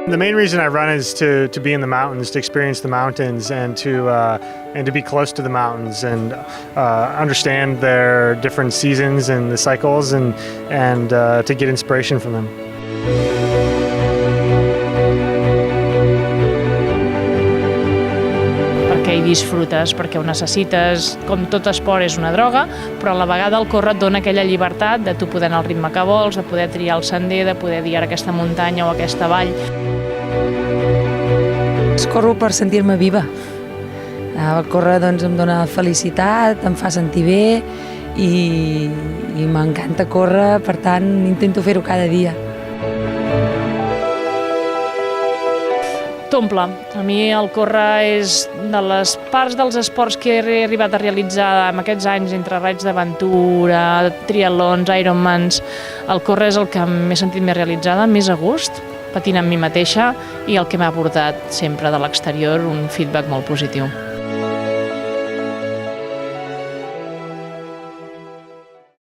The main reason I run is to be in the mountains, to experience the mountains, and to be close to the mountains and understand their different seasons and the cycles, and to get inspiration from them. Perquè hi disfrutes, perquè ho necessites. Com tot esport és una droga, però a la vegada el córrer et dona aquella llibertat de tu poder anar al ritme que vols, de poder triar el sender, de poder dir ara aquesta muntanya o aquesta vall. Corro per sentir-me viva. El córrer doncs, em dona felicitat, em fa sentir bé i m'encanta córrer, per tant intento fer-ho cada dia. T'omple. A mi el córrer és de les parts dels esports que he arribat a realitzar en aquests anys, entre raids d'aventura, triatlons, Ironmans. El córrer és el que m'he sentit més realitzada, més a gust, patint amb mi mateixa, i el que m'ha aportat sempre de l'exterior un feedback molt positiu.